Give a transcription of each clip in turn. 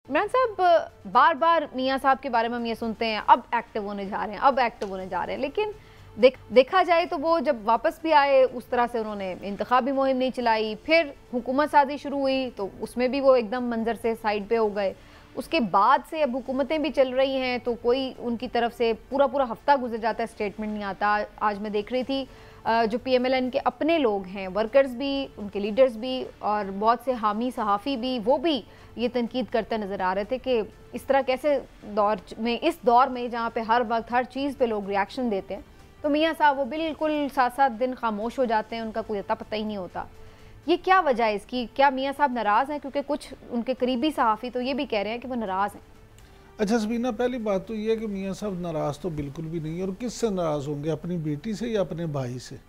इमरान साहब, बार बार मियाँ साहब के बारे में हम ये सुनते हैं, अब एक्टिव होने जा रहे हैं, अब एक्टिव होने जा रहे हैं, लेकिन देखा जाए तो वो जब वापस भी आए उस तरह से उन्होंने इंतखाबी मुहिम नहीं चलाई, फिर हुकूमत साजी शुरू हुई तो उसमें भी वो एकदम मंजर से साइड पे हो गए। उसके बाद से अब हुकूमतें भी चल रही हैं तो कोई उनकी तरफ से पूरा हफ्ता गुजर जाता है, स्टेटमेंट नहीं आता। आज मैं देख रही थी जो PMLN के अपने लोग हैं, वर्कर्स भी, उनके लीडर्स भी और बहुत से हामी सहाफ़ी भी, वो भी ये तनकीद करते नज़र आ रहे थे कि इस तरह कैसे इस दौर में जहाँ पे हर वक्त हर चीज़ पे लोग रिएक्शन देते हैं तो मियाँ साहब वो बिल्कुल 7-7 दिन खामोश हो जाते हैं, उनका कोई अता पता ही नहीं होता। ये क्या वजह है इसकी? क्या मियाँ साहब नाराज़ हैं? क्योंकि कुछ उनके करीबी सहाफ़ी तो ये भी कह रहे हैं कि वो नाराज़ हैं। अच्छा सबीना, पहली बात तो ये है कि मियाँ साहब नाराज़ तो बिल्कुल भी नहीं है। और किससे नाराज़ होंगे? अपनी बेटी से या अपने भाई से?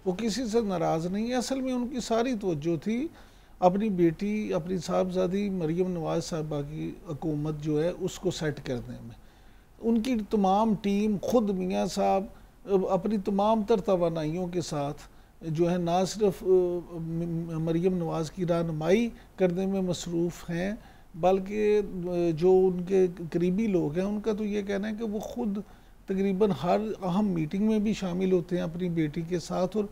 वो किसी से नाराज़ नहीं है। असल में उनकी सारी तवज्जो थी अपनी बेटी, अपनी साहबजादी मरियम नवाज़ साहबा की हुकूमत जो है उसको सेट करने में। उनकी तमाम टीम, खुद मियाँ साहब अपनी तमाम तर तवानाइयों के साथ जो है ना सिर्फ मरियम नवाज़ की रहनुमाई करने में मसरूफ़ हैं, बल्कि जो उनके करीबी लोग हैं उनका तो ये कहना है कि वो ख़ुद तकरीबन हर अहम मीटिंग में भी शामिल होते हैं अपनी बेटी के साथ। और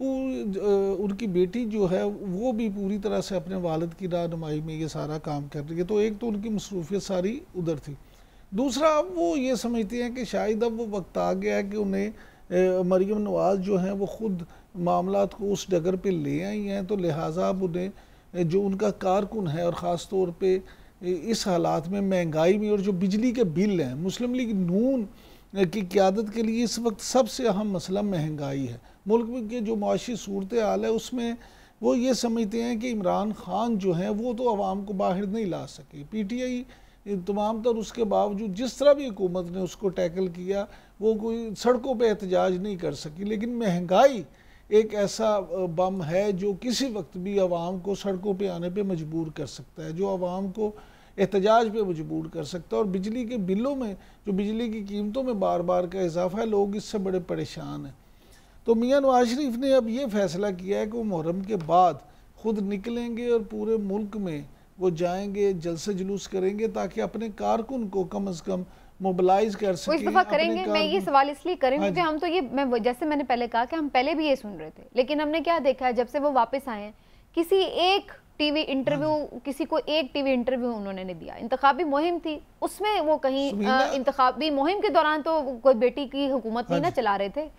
उनकी बेटी जो है वो भी पूरी तरह से अपने वालिद की रहनुमाई में ये सारा काम कर रही है। तो एक तो उनकी मसरूफियत सारी उधर थी। दूसरा, वो ये समझते हैं कि शायद अब वो वक्त आ गया है कि उन्हें मरियम नवाज़ जो हैं वो ख़ुद मामलात को उस डगर पे ले आई हैं, तो लिहाजा अब उन्हें जो उनका कारकुन है और ख़ास तौर पे इस हालात में महंगाई में और जो बिजली के बिल हैं, मुस्लिम लीग नून की क़यादत के लिए इस वक्त सबसे अहम मसला महंगाई है। मुल्क में के जो माशी सूरत हाल है उसमें वो ये समझते हैं कि इमरान खान जो हैं वो तो आवाम को बाहर नहीं ला सके। PTI तमाम तर उसके बावजूद जिस तरह भी हुकूमत ने उसको टैकल किया, वो कोई सड़कों पे एहतजाज नहीं कर सकी। लेकिन महंगाई एक ऐसा बम है जो किसी वक्त भी आवाम को सड़कों पे आने पे मजबूर कर सकता है, जो आवाम को एहतजाज पे मजबूर कर सकता है। और बिजली के बिलों में, जो बिजली की कीमतों में बार बार का इजाफा है, लोग इससे बड़े परेशान हैं। तो मियाँ नवाज शरीफ ने अब ये फैसला किया है कि वो मुहर्रम के बाद खुद निकलेंगे और पूरे मुल्क में वो जाएंगे, जलसे जुलूस करेंगे ताकि अपने कारकुन को कम अज़ कम मोबिलाइज कर सकें। इस दफ़ा करेंगे। मैं ये सवाल इसलिए करेंगे क्योंकि हम तो ये, जैसे मैंने पहले कहा कि हम पहले भी ये सुन रहे थे, लेकिन हमने क्या देखा है जब से वो वापस आए हैं, किसी एक टीवी इंटरव्यू, किसी को एक टीवी इंटरव्यू उन्होंने नहीं दिया। इंतखाबी मुहिम थी उसमें वो कहीं इंतखाबी मुहिम के दौरान तो कोई बेटी की हुकूमत नहीं ना चला रहे थे।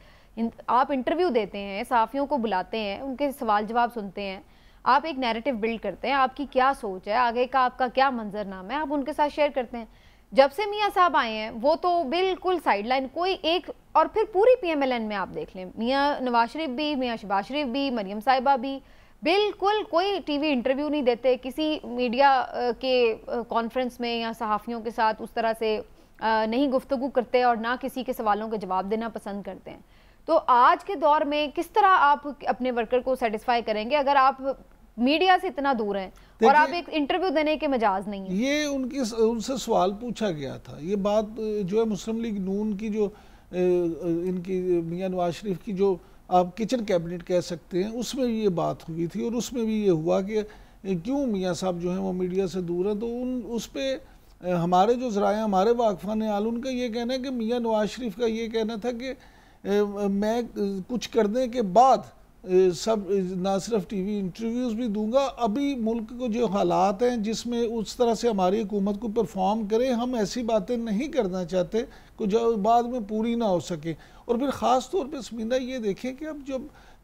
आप इंटरव्यू देते हैं, सहाफ़ियों को बुलाते हैं, उनके सवाल जवाब सुनते हैं, आप एक नैरेटिव बिल्ड करते हैं, आपकी क्या सोच है, आगे का आपका क्या मंजरनामा है, आप उनके साथ शेयर करते हैं। जब से मियाँ साहब आए हैं वो तो बिल्कुल साइडलाइन, कोई एक, और फिर पूरी PMLN में आप देख लें, मियाँ नवाज शरीफ भी, मियाँ शहबाज शरीफ भी, मरियम साहिबा भी, बिल्कुल कोई टीवी इंटरव्यू नहीं देते, किसी मीडिया के कॉन्फ्रेंस में या सहाफ़ियों के साथ उस तरह से नहीं गुफ्तगू करते और ना किसी के सवालों का जवाब देना पसंद करते हैं। तो आज के दौर में किस तरह आप अपने वर्कर को सेटिस्फाई करेंगे अगर आप मीडिया से इतना दूर हैं और आप एक इंटरव्यू देने के मजाज नहीं है? ये उनसे सवाल पूछा गया था। ये बात जो है मुस्लिम लीग नून की जो इनकी मियाँ नवाज शरीफ की जो आप किचन कैबिनेट कह सकते हैं, उसमें ये बात हुई थी और उसमें भी ये हुआ कि क्यों मियाँ साहब जो हैं वो मीडिया से दूर हैं। तो उस पर हमारे जो ज़राए, हमारे वाकफ़ान हाल, उनका ये कहना है कि मियाँ नवाज शरीफ का ये कहना था कि मैं कुछ करने के बाद सब ना सिर्फ टीवी इंटरव्यूज़ भी दूंगा, अभी मुल्क को जो हालात हैं जिसमें उस तरह से हमारी हुकूमत को परफॉर्म करें, हम ऐसी बातें नहीं करना चाहते कि जो बाद में पूरी ना हो सके। और फिर ख़ास तौर पे समीना ये देखें कि अब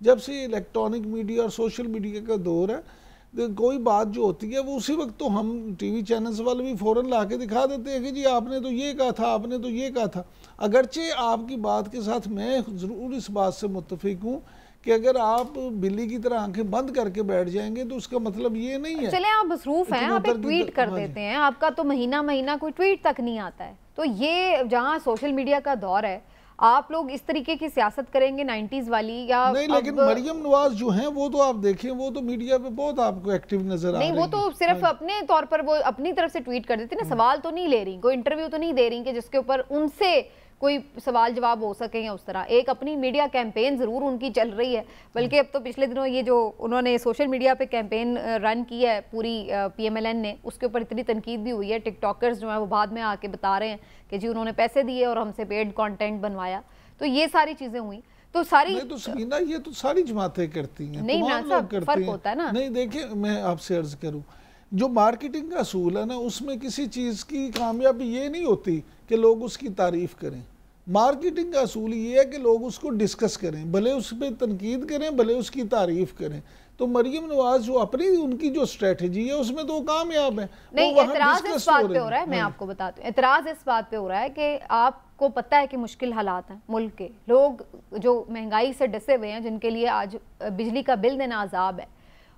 जब से इलेक्ट्रॉनिक मीडिया और सोशल मीडिया का दौर है, तो कोई बात जो होती है वो उसी वक्त तो हम TV चैनल्स वाले भी फ़ौरन ला के दिखा देते हैं कि जी आपने तो ये कहा था, आपने तो ये कहा था। अगरचे आपकी बात के साथ मैं ज़रूर इस बात से मुत्तफिक हूँ कि अगर आप बिल्ली की तरह आंखें बंद करके बैठ जाएंगे तो उसका मतलब ये नहीं है। चले आप मसरूफ हैं, आप एक ट्वीट कर देते हैं, आपका तो महीना कोई ट्वीट तक नहीं आता है। तो ये जहाँ सोशल मीडिया का दौर है, आप लोग इस तरीके की सियासत करेंगे 90s वाली या नहीं? लेकिन मरियम नवाज जो हैं वो तो आप देखें, वो तो मीडिया पे बहुत आपको एक्टिव नजर आ रही है। नहीं, वो तो सिर्फ अपने तौर पर वो अपनी तरफ से ट्वीट कर देती ना, सवाल तो नहीं ले रही, कोई इंटरव्यू तो नहीं दे रही कि जिसके ऊपर उनसे कोई सवाल जवाब हो सके या उस तरह। एक अपनी मीडिया कैंपेन ज़रूर उनकी चल रही है, बल्कि अब तो पिछले दिनों ये जो उन्होंने सोशल मीडिया पे कैंपेन रन की है पूरी PMLN ने, उसके ऊपर इतनी तनकीद भी हुई है। टिकटॉकर्स जो है वो बाद में आके बता रहे हैं कि जी उन्होंने पैसे दिए और हमसे पेड कंटेंट बनवाया। तो ये सारी चीज़ें हुई। तो सारी नहीं तो सकीना ये तो सारी जमातें करती हैं, नहीं ना, सब फर्क होता है ना। नहीं देखिए मैं आपसे अर्ज करूं, जो मार्केटिंग का असूल है ना, उसमें किसी चीज़ की कामयाबी ये नहीं होती कि लोग उसकी तारीफ करें। मार्केटिंग का असूल ये है कि लोग उसको डिस्कस करें, भले उस पर तनकीद करें, भले उसकी तारीफ करें। तो मरियम नवाज जो अपनी उनकी जो स्ट्रेटजी है उसमें तो कामयाब है। नहीं, एतराज इस बात पे हो रहा है, मैं आपको बताती हूँ, एतराज इस बात पे हो रहा है कि आपको पता है कि मुश्किल हालात हैं मुल्क के, लोग जो महंगाई से डसे हुए हैं, जिनके लिए आज बिजली का बिल देना अजाब है,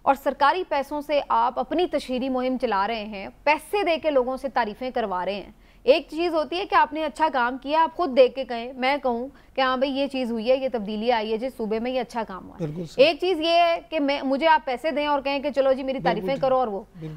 और सरकारी पैसों से आप अपनी तशहीरी मुहिम चला रहे हैं, पैसे दे के लोगों से तारीफें करवा रहे हैं। एक चीज़ होती है कि आपने अच्छा काम किया, आप खुद देख के कहें, मैं कहूँ कि हाँ भाई ये चीज़ हुई है, ये तब्दीली आई है जिस सूबे में, ये अच्छा काम हुआ है। एक चीज़ ये है कि मुझे आप पैसे दें और कहें कि चलो जी मेरी तारीफें करो,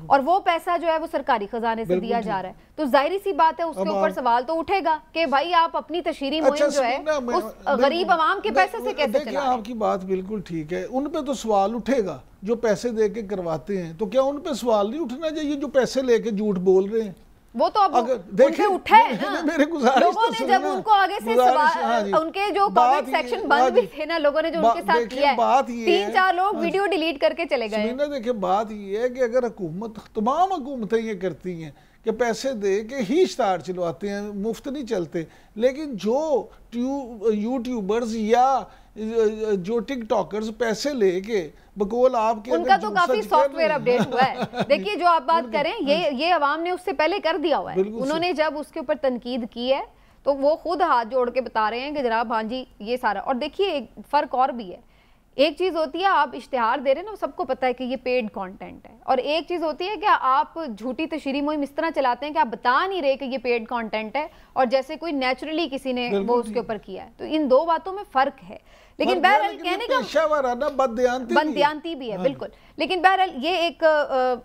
और वो पैसा जो है वो सरकारी खजाने से दिया जा रहा है। तो जाहिर सी बात है उसके ऊपर सवाल तो उठेगा कि भाई आप अपनी तशहीरी मुहिम जो है उस गरीब आवाम के पैसे से कैसे चला रहे हैं। आपकी बात बिल्कुल ठीक है, उन पे तो सवाल उठेगा जो पैसे दे के करवाते हैं। तो क्या उन पे सवाल नहीं उठना चाहिए जो पैसे लेके झूठ बोल रहे हैं? वो तो अब उनके उठा है ना, मेरे लोगों ने जब उनको आगे से सवाल, उनके जो कमेंट सेक्शन बंद भी थे ना, लोगों ने जो उनके साथ किया है, 3-4 लोग वीडियो डिलीट करके चले गए। देखिए बात ये है कि अगर हुकूमत, तमाम हुकूमतें ये करती हैं कि पैसे दे के ही इश्तार चलवाते हैं, मुफ्त नहीं चलते, लेकिन जो यूट्यूबर्स या जो टिकटॉकर्स पैसे लेके बकौल आपके, उनका तो काफी सॉफ्टवेयर अपडेट हुआ है। देखिए जो आप बात करें, ये अवाम ने उससे पहले कर दिया हुआ है। उन्होंने जब उसके ऊपर तनकीद की है तो वो खुद हाथ जोड़ के बता रहे हैं कि जनाब हाँ जी ये सारा। और देखिए एक फर्क और भी है, एक चीज़ होती है आप इश्तिहार दे रहे हैं ना, सबको पता है कि ये पेड कंटेंट है, और एक चीज़ होती है कि आप झूठी तशहीरी मुहिम इस तरह चलाते हैं कि आप बता नहीं रहे कि ये पेड कंटेंट है, और जैसे कोई नेचुरली किसी ने वो उसके ऊपर किया है। तो इन दो बातों में फ़र्क है। लेकिन बहरहाल कहने का बददियानती भी है बिल्कुल। लेकिन बहरहाल ये एक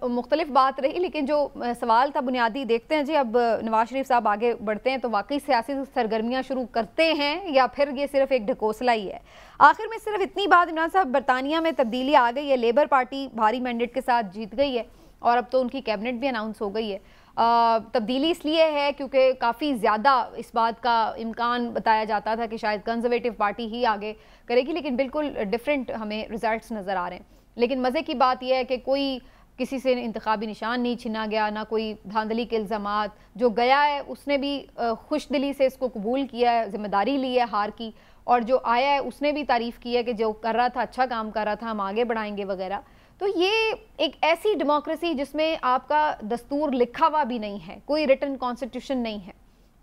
मुख्तलिफ बात रही, लेकिन जो सवाल था बुनियादी, देखते हैं जी अब नवाज शरीफ साहब आगे बढ़ते हैं तो वाकई सियासी सरगर्मियाँ शुरू करते हैं या फिर ये सिर्फ एक ढकोसला ही है। आखिर में सिर्फ इतनी बात, इमरान साहब बरतानिया में तब्दीली आ गई है, लेबर पार्टी भारी मैंडेट के साथ जीत गई है और अब तो उनकी कैबिनेट भी अनाउंस हो गई है। तब्दीली इसलिए है क्योंकि काफ़ी ज़्यादा इस बात का इम्कान बताया जाता था कि शायद कंजर्वेटिव पार्टी ही आगे करेगी, लेकिन बिल्कुल डिफरेंट हमें रिजल्ट्स नज़र आ रहे हैं। लेकिन मज़े की बात यह है कि कोई किसी से इंतखाबी निशान नहीं छीना गया, ना कोई धांधली के इल्ज़ामात। जो गया है उसने भी खुश दिली से इसको कबूल किया है, जिम्मेदारी ली है हार की, और जो आया है उसने भी तारीफ़ की है कि जो कर रहा था अच्छा काम कर रहा था, हम आगे बढ़ाएंगे वगैरह। तो ये एक ऐसी डेमोक्रेसी जिसमें आपका दस्तूर लिखा हुआ भी नहीं है, कोई रिटन कॉन्स्टिट्यूशन नहीं है,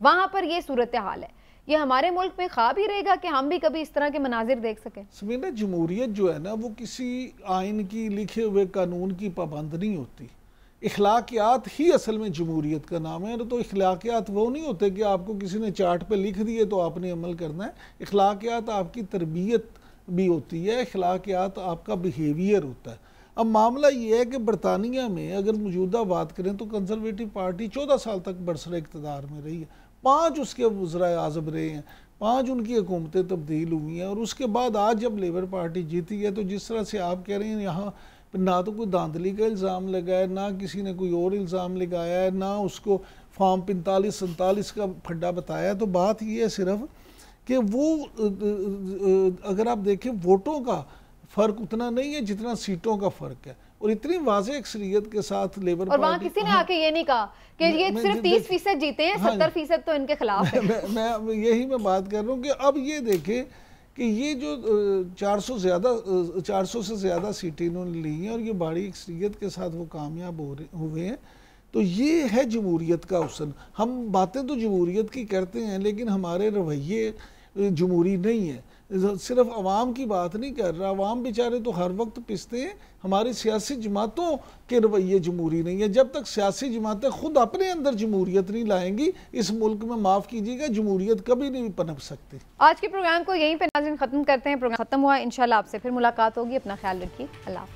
वहाँ पर ये सूरत हाल है। ये हमारे मुल्क में ख्वाब ही रहेगा कि हम भी कभी इस तरह के मनाजिर देख सकें। समीना, जमहूरियत जो है ना वो किसी आइन की लिखे हुए कानून की पाबंद नहीं होती। इखलाकियात ही असल में जमहूरियत का नाम है। तो इखलाकियात वो नहीं होते कि आपको किसी ने चार्ट पे लिख दिए तो आपने अमल करना है। इखलाकियात आपकी तरबियत भी होती है, इखलाकियात आपका बिहेवियर होता है। अब मामला ये है कि बरतानिया में अगर मौजूदा बात करें तो कंजर्वेटिव पार्टी 14 साल तक बरसरे इक़्तिदार में रही है, 5 उसके वज़राए आज़म रहे हैं, 5 उनकी हुकूमतें तब्दील हुई हैं, और उसके बाद आज जब लेबर पार्टी जीती है तो जिस तरह से आप कह रहे हैं यहाँ ना तो कोई धांधली का इल्ज़ाम लगाया, ना किसी ने कोई और इल्ज़ाम लगाया है, ना उसको फॉर्म 45-47 का फड्डा बताया। तो बात ये है सिर्फ कि वो अगर आप देखें वोटों का फ़र्क उतना नहीं है जितना सीटों का फ़र्क है, और इतनी वाज़ेह अक्सरियत के साथ लेबर और वहाँ किसी ने आके ये नहीं कहा कि ये सिर्फ 30% जीते हैं, 70% तो इनके खिलाफ है। मैं यही बात कर रहा हूँ कि अब ये देखें कि ये जो 400 से ज़्यादा सीटें इन्होंने ली हैं और ये बड़ी अक्सरियत के साथ वो कामयाब हुए हैं, तो ये है जमहूरियत का हुस्न। हम बातें तो जमहूरियत की करते हैं लेकिन हमारे रवैये जमहूरी नहीं है। सिर्फ अवाम की बात नहीं कर रहा, अवाम बेचारे तो हर वक्त पिसते हैं, हमारी सियासी जमातों के रवैये जमहूरी नहीं है। जब तक सियासी जमातें खुद अपने अंदर जमहूरियत नहीं लाएंगी इस मुल्क में, माफ़ कीजिएगा, जमहूरियत कभी नहीं पनप सकती। आज के प्रोग्राम को यहीं पे नाज़रीन ख़त्म करते हैं। प्रोग्राम ख़त्म हुआ, इंशाल्लाह आपसे फिर मुलाकात होगी। अपना ख्याल रखिए, अल्लाह हाफ़िज़।